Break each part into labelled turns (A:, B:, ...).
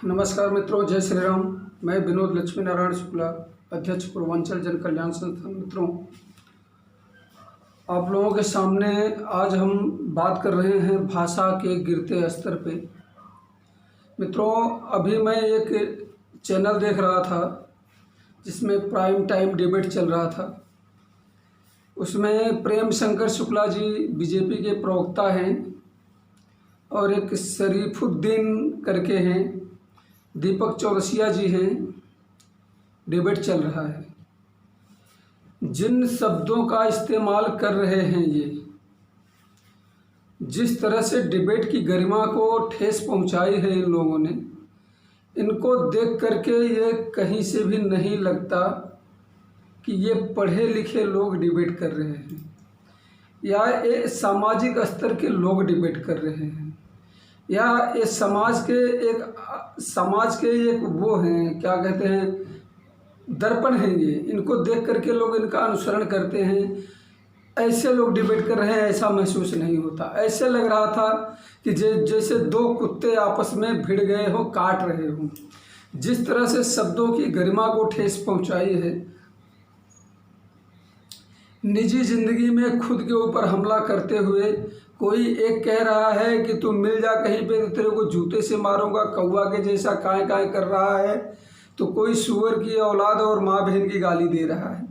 A: नमस्कार मित्रों, जय श्री राम। मैं विनोद लक्ष्मी नारायण शुक्ला, अध्यक्ष पूर्वांचल जन कल्याण संस्थान। मित्रों, आप लोगों के सामने आज हम बात कर रहे हैं भाषा के गिरते स्तर पे। मित्रों, अभी मैं एक चैनल देख रहा था जिसमें प्राइम टाइम डिबेट चल रहा था। उसमें प्रेम शंकर शुक्ला जी बीजेपी के प्रवक्ता हैं और एक शरीफुद्दीन करके हैं, दीपक चौरसिया जी हैं। डिबेट चल रहा है। जिन शब्दों का इस्तेमाल कर रहे हैं ये, जिस तरह से डिबेट की गरिमा को ठेस पहुंचाई है इन लोगों ने, इनको देख करके ये कहीं से भी नहीं लगता कि ये पढ़े लिखे लोग डिबेट कर रहे हैं या ये सामाजिक स्तर के लोग डिबेट कर रहे हैं या ये समाज के एक वो हैं, क्या कहते हैं, दर्पण हैं। ये इनको देख करके लोग इनका अनुसरण करते हैं। ऐसे लोग डिबेट कर रहे हैं ऐसा महसूस नहीं होता। ऐसे लग रहा था कि जैसे दो कुत्ते आपस में भिड़ गए हो, काट रहे हो। जिस तरह से शब्दों की गरिमा को ठेस पहुंचाई है, निजी जिंदगी में खुद के ऊपर हमला करते हुए कोई एक कह रहा है कि तू मिल जा कहीं पे तो तेरे को जूते से मारूंगा, कौवा के जैसा काए काए कर रहा है, तो कोई सुअर की औलाद और माँ बहन की गाली दे रहा है।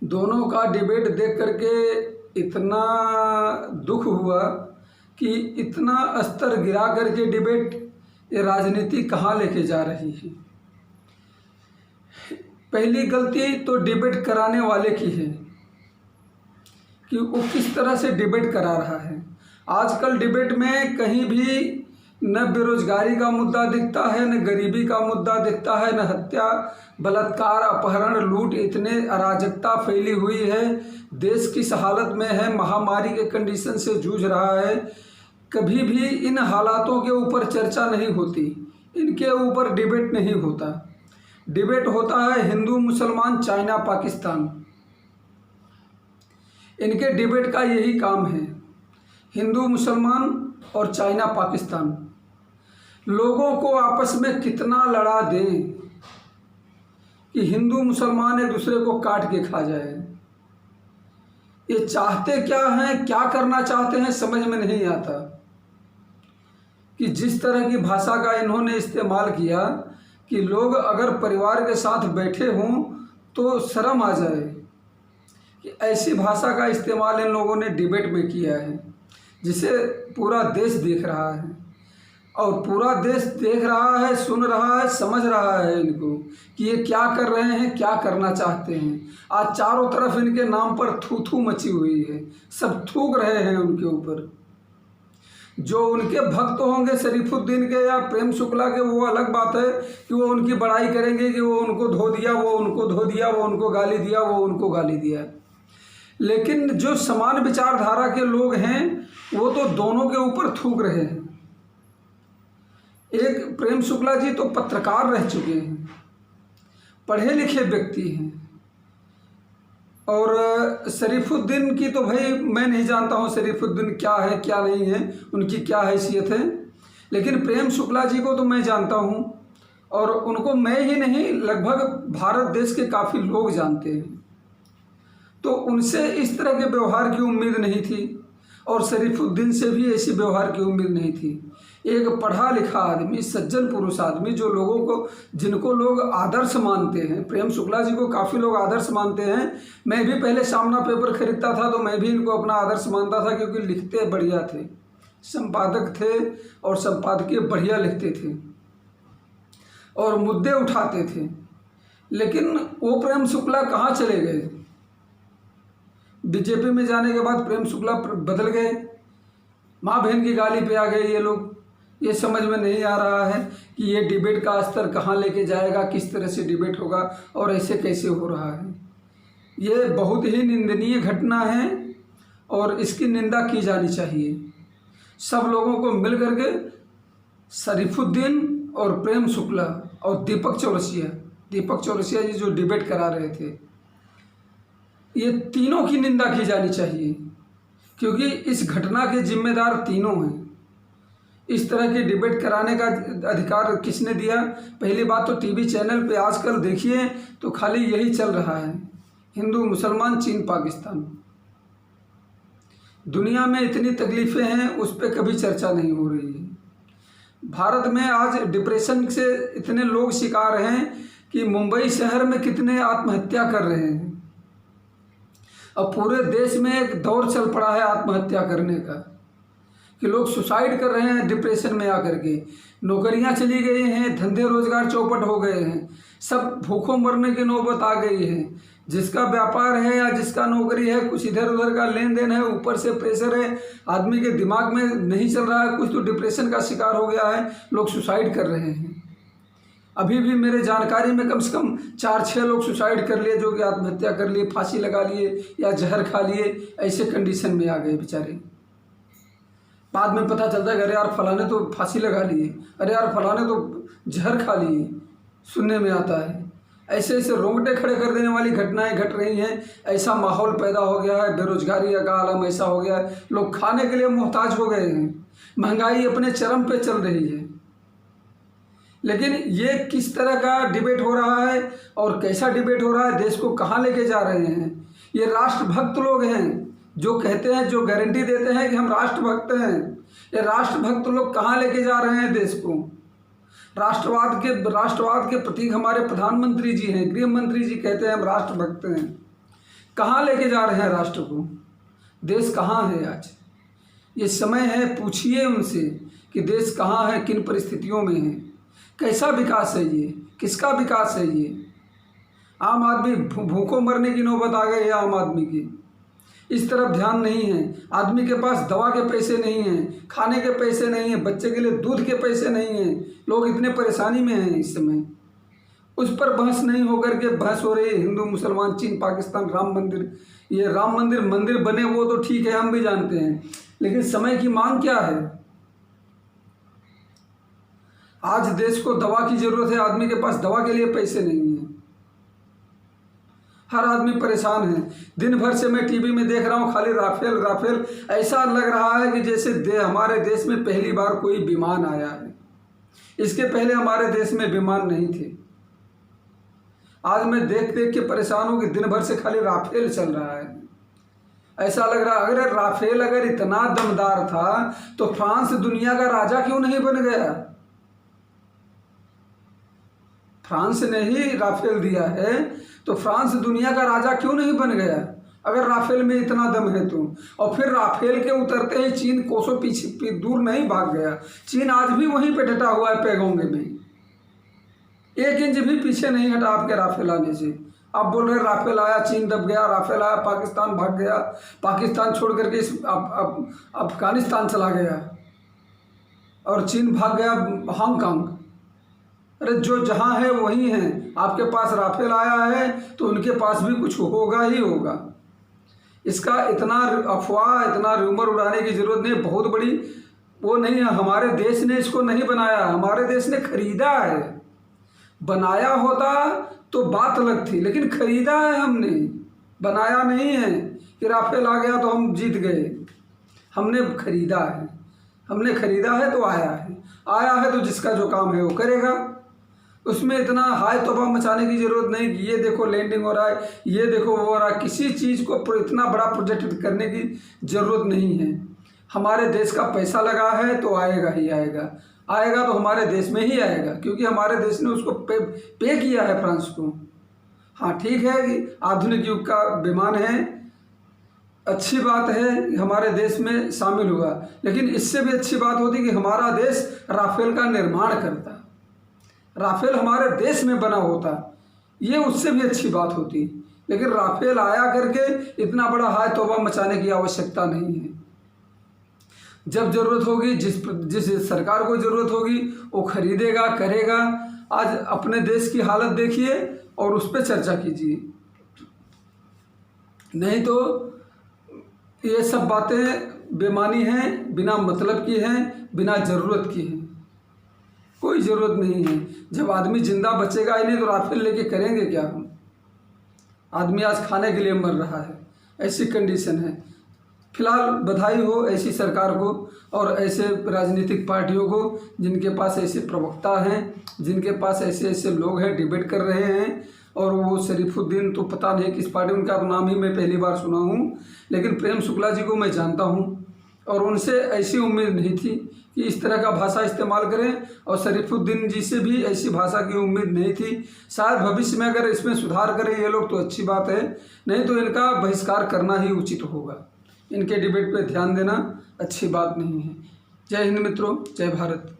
A: दोनों का डिबेट देख करके इतना दुख हुआ कि इतना स्तर गिरा करके डिबेट ये राजनीति कहाँ लेके जा रही है। पहली गलती तो डिबेट कराने वाले की है कि वो किस तरह से डिबेट करा रहा है। आजकल डिबेट में कहीं भी न बेरोजगारी का मुद्दा दिखता है, न गरीबी का मुद्दा दिखता है, न हत्या, बलात्कार, अपहरण, लूट, इतने अराजकता फैली हुई है। देश किस हालत में है, महामारी के कंडीशन से जूझ रहा है। कभी भी इन हालातों के ऊपर चर्चा नहीं होती, इनके ऊपर डिबेट नहीं होता। डिबेट होता है हिंदू मुसलमान, चाइना पाकिस्तान। इनके डिबेट का यही काम है, हिंदू मुसलमान और चाइना पाकिस्तान। लोगों को आपस में कितना लड़ा दें कि हिंदू मुसलमान एक दूसरे को काट के खा जाए। ये चाहते क्या हैं, क्या करना चाहते हैं, समझ में नहीं आता। कि जिस तरह की भाषा का इन्होंने इस्तेमाल किया कि लोग अगर परिवार के साथ बैठे हों तो शर्म आ जाए कि ऐसी भाषा का इस्तेमाल इन लोगों ने डिबेट में किया है, जिसे पूरा देश देख रहा है। और पूरा देश देख रहा है, सुन रहा है, समझ रहा है इनको कि ये क्या कर रहे हैं, क्या करना चाहते हैं। आज चारों तरफ इनके नाम पर थू थू मची हुई है, सब थूक रहे हैं उनके ऊपर। जो उनके भक्त होंगे शरीफुद्दीन के या प्रेम शुक्ला के, वो अलग बात है कि वो उनकी बड़ाई करेंगे कि वो उनको धो दिया, वो उनको धो दिया, वो उनको गाली दिया, वो उनको गाली दिया। लेकिन जो समान विचारधारा के लोग हैं वो तो दोनों के ऊपर थूक रहे हैं। एक प्रेम शुक्ला जी तो पत्रकार रह चुके हैं, पढ़े लिखे व्यक्ति हैं, और शरीफुद्दीन की तो भाई मैं नहीं जानता हूँ शरीफुद्दीन क्या है क्या नहीं है, उनकी क्या हैसियत है। लेकिन प्रेम शुक्ला जी को तो मैं जानता हूँ, और उनको मैं ही नहीं लगभग भारत देश के काफ़ी लोग जानते हैं। तो उनसे इस तरह के व्यवहार की उम्मीद नहीं थी, और शरीफुद्दीन से भी ऐसी व्यवहार की उम्मीद नहीं थी। एक पढ़ा लिखा आदमी, सज्जन पुरुष आदमी, जो लोगों को, जिनको लोग आदर्श मानते हैं। प्रेम शुक्ला जी को काफ़ी लोग आदर्श मानते हैं। मैं भी पहले सामना पेपर खरीदता था तो मैं भी इनको अपना आदर्श मानता था, क्योंकि लिखते बढ़िया थे, संपादक थे और संपादकीय बढ़िया लिखते थे और मुद्दे उठाते थे। लेकिन वो प्रेम शुक्ला कहाँ चले गए? बीजेपी में जाने के बाद प्रेम शुक्ला बदल गए, माँ बहन की गाली पे आ गए ये लोग। ये समझ में नहीं आ रहा है कि ये डिबेट का स्तर कहाँ लेके जाएगा, किस तरह से डिबेट होगा और ऐसे कैसे हो रहा है। ये बहुत ही निंदनीय घटना है और इसकी निंदा की जानी चाहिए। सब लोगों को मिल करके शरीफुद्दीन और प्रेम शुक्ला और दीपक चौरसिया जी जो डिबेट करा रहे थे, ये तीनों की निंदा की जानी चाहिए, क्योंकि इस घटना के जिम्मेदार तीनों हैं। इस तरह की डिबेट कराने का अधिकार किसने दिया? पहली बात तो टीवी चैनल पे आजकल देखिए तो खाली यही चल रहा है, हिंदू मुसलमान, चीन पाकिस्तान। दुनिया में इतनी तकलीफ़ें हैं, उस पर कभी चर्चा नहीं हो रही है। भारत में आज डिप्रेशन से इतने लोग शिकार हैं कि मुंबई शहर में कितने आत्महत्या कर रहे हैं। अब पूरे देश में एक दौर चल पड़ा है आत्महत्या करने का, कि लोग सुसाइड कर रहे हैं डिप्रेशन में आकर के। नौकरियां चली गई हैं, धंधे रोजगार चौपट हो गए हैं, सब भूखों मरने की नौबत आ गई है। जिसका व्यापार है या जिसका नौकरी है, कुछ इधर उधर का लेन देन है, ऊपर से प्रेशर है, आदमी के दिमाग में नहीं चल रहा है कुछ, तो डिप्रेशन का शिकार हो गया है, लोग सुसाइड कर रहे हैं। अभी भी मेरे जानकारी में कम से कम 4-6 लोग सुसाइड कर लिए, जो कि आत्महत्या कर लिए, फांसी लगा लिए या जहर खा लिए, ऐसे कंडीशन में आ गए बेचारे। बाद में पता चलता है कि अरे यार फलाने तो फांसी लगा लिए, अरे यार फलाने तो जहर खा लिए, सुनने में आता है। ऐसे ऐसे रोंगटे खड़े कर देने वाली घटनाएं घट रही हैं। ऐसा माहौल पैदा हो गया है, बेरोजगारी का आलम ऐसा हो गया है, लोग खाने के लिए मोहताज हो गए हैं, महंगाई अपने चरम पे चल रही है। लेकिन ये किस तरह का डिबेट हो रहा है और कैसा डिबेट हो रहा है, देश को कहाँ लेके जा रहे हैं? ये राष्ट्रभक्त लोग हैं जो कहते हैं, जो गारंटी देते हैं कि हम राष्ट्रभक्त हैं। ये राष्ट्रभक्त लोग कहाँ लेके जा रहे हैं देश को? राष्ट्रवाद के प्रतीक हमारे प्रधानमंत्री जी हैं, गृह मंत्री जी कहते हैं हम राष्ट्रभक्त हैं। कहाँ लेके जा रहे हैं राष्ट्र को? देश कहाँ है आज? ये समय है, पूछिए उनसे कि देश कहाँ है, किन परिस्थितियों में है, कैसा विकास है ये, किसका विकास है ये? आम आदमी भूखों मरने की नौबत आ गई है आम आदमी की। इस तरफ ध्यान नहीं है। आदमी के पास दवा के पैसे नहीं हैं, खाने के पैसे नहीं हैं, बच्चे के लिए दूध के पैसे नहीं हैं, लोग इतने परेशानी में हैं इस समय। उस पर बहस नहीं होकर के बहस हो रही है हिंदू मुसलमान, चीन पाकिस्तान, राम मंदिर। ये राम मंदिर बने वो तो ठीक है, हम भी जानते हैं, लेकिन समय की मांग क्या है? आज देश को दवा की जरूरत है, आदमी के पास दवा के लिए पैसे नहीं हैं, हर आदमी परेशान है। दिन भर से मैं टीवी में देख रहा हूँ खाली राफेल राफेल। ऐसा लग रहा है कि जैसे हमारे देश में पहली बार कोई विमान आया है। इसके पहले हमारे देश में विमान नहीं थे। आज मैं देख देख के परेशान हूँ कि दिन भर से खाली राफेल चल रहा है। ऐसा लग रहा है अगर राफेल अगर इतना दमदार था तो फ्रांस दुनिया का राजा क्यों नहीं बन गया? फ्रांस ने ही राफेल दिया है तो फ्रांस दुनिया का राजा क्यों नहीं बन गया अगर राफेल में इतना दम है तो? और फिर राफेल के उतरते ही चीन कोसों पीछे दूर नहीं भाग गया। चीन आज भी वहीं पे डटा हुआ है पैगोंगे में, 1 इंच भी पीछे नहीं हटा आपके राफेल आने से। आप बोल रहे राफेल आया चीन दब गया, राफेल आया पाकिस्तान भाग गया, पाकिस्तान छोड़ करके अफगानिस्तान चला गया और चीन भाग गया हांगकांग। अरे जो जहाँ है वहीं है। आपके पास राफेल आया है तो उनके पास भी कुछ होगा ही होगा। इसका इतना अफवाह, इतना रूमर उड़ाने की जरूरत नहीं। बहुत बड़ी वो नहीं है। हमारे देश ने इसको नहीं बनाया, हमारे देश ने खरीदा है। बनाया होता तो बात अलग थी, लेकिन खरीदा है हमने, बनाया नहीं है कि राफेल आ गया तो हम जीत गए। हमने खरीदा है, हमने खरीदा है तो आया है तो जिसका जो काम है वो करेगा। उसमें इतना हाय तौबा मचाने की ज़रूरत नहीं कि ये देखो लैंडिंग हो रहा है, ये देखो वो हो रहा है। किसी चीज़ को इतना बड़ा प्रोजेक्ट करने की ज़रूरत नहीं है। हमारे देश का पैसा लगा है तो आएगा ही आएगा, आएगा तो हमारे देश में ही आएगा, क्योंकि हमारे देश ने उसको पे किया है फ्रांस को। हाँ ठीक है कि आधुनिक युग का विमान है, अच्छी बात है हमारे देश में शामिल हुआ, लेकिन इससे भी अच्छी बात होती कि हमारा देश राफेल का निर्माण करता, राफेल हमारे देश में बना होता, ये उससे भी अच्छी बात होती। लेकिन राफेल आया करके इतना बड़ा हाय तौबा मचाने की आवश्यकता नहीं है। जब ज़रूरत होगी, जिस सरकार को ज़रूरत होगी वो खरीदेगा, करेगा। आज अपने देश की हालत देखिए और उस पर चर्चा कीजिए, नहीं तो ये सब बातें बेमानी हैं, बिना मतलब की हैं, बिना ज़रूरत की हैं, कोई ज़रूरत नहीं है। जब आदमी जिंदा बचेगा ही नहीं तो राफेल लेके करेंगे क्या हम? आदमी आज खाने के लिए मर रहा है, ऐसी कंडीशन है। फिलहाल बधाई हो ऐसी सरकार को और ऐसे राजनीतिक पार्टियों को जिनके पास ऐसे प्रवक्ता हैं, जिनके पास ऐसे ऐसे लोग हैं डिबेट कर रहे हैं। और वो शरीफुद्दीन तो पता नहीं किस पार्टी, उनका नाम ही मैं पहली बार सुना हूँ, लेकिन प्रेम शुक्ला जी को मैं जानता हूँ और उनसे ऐसी उम्मीद नहीं थी कि इस तरह का भाषा इस्तेमाल करें, और शरीफुद्दीन जी से भी ऐसी भाषा की उम्मीद नहीं थी। शायद भविष्य में अगर इसमें सुधार करें ये लोग तो अच्छी बात है, नहीं तो इनका बहिष्कार करना ही उचित होगा। इनके डिबेट पे ध्यान देना अच्छी बात नहीं है। जय हिंद मित्रों, जय भारत।